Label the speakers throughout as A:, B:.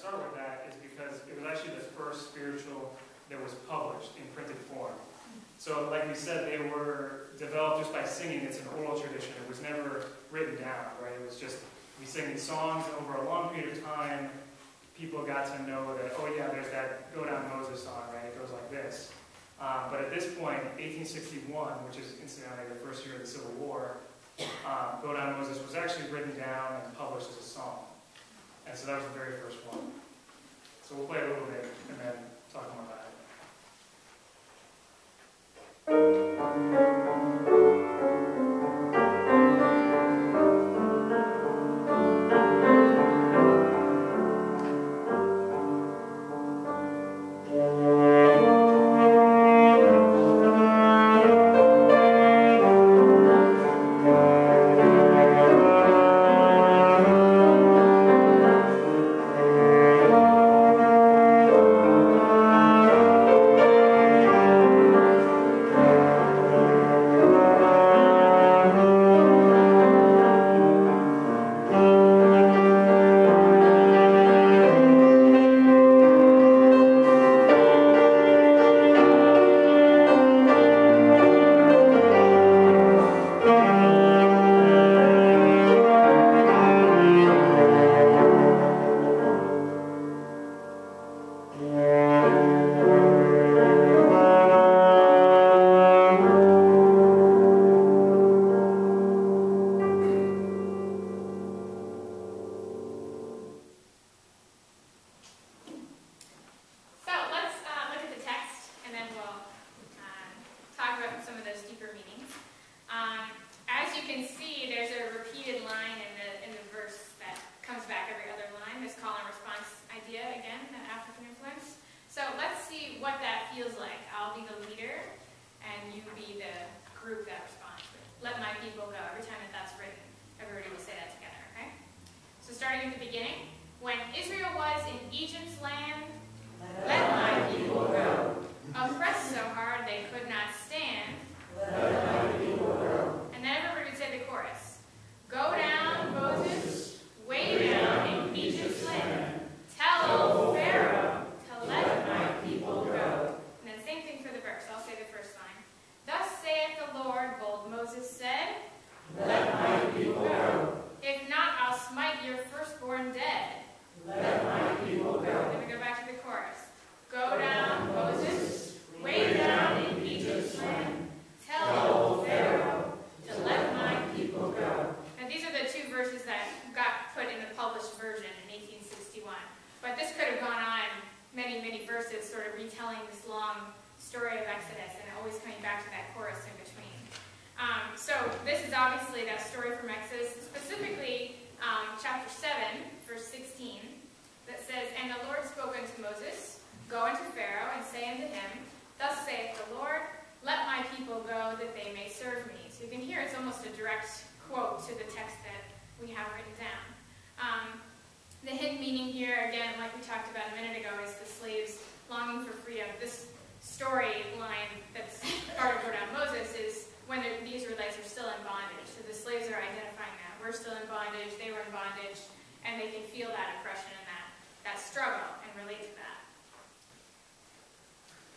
A: start with that is because it was actually the first spiritual that was published in printed form. So like we said, they were developed just by singing. It's an oral tradition. It was never written down, right? It was just, we sing these songs over a long period of time. People got to know that, oh yeah, there's that Go Down Moses song, right? It goes like this. But at this point, 1861, which is incidentally the first year of the Civil War, Go Down Moses was actually written down and published as a song. And so that was the very first one. So we'll play a little bit and then talk more about it.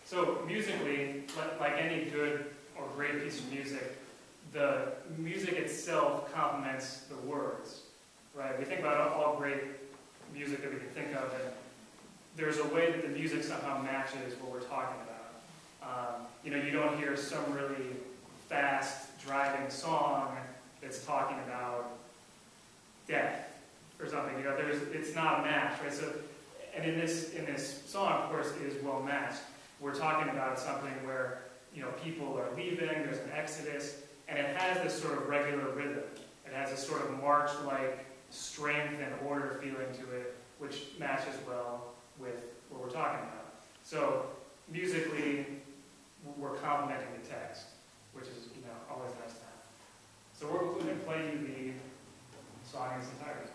A: So musically, like any good or great piece of music, the music itself complements the words, right? We think about all great music that we can think of, and there's a way that the music somehow matches what we're talking about. You don't hear some really fast, driving song that's talking about death or something. It's not a match, right? So, and in this song, of course, it is well matched. We're talking about something where, people are leaving, there's an exodus, and it has this sort of regular rhythm. It has this sort of march-like strength and order feeling to it, which matches well with what we're talking about. So, musically, we're complementing the text, which is, always nice to have. So we're going to play you the song in its entirety.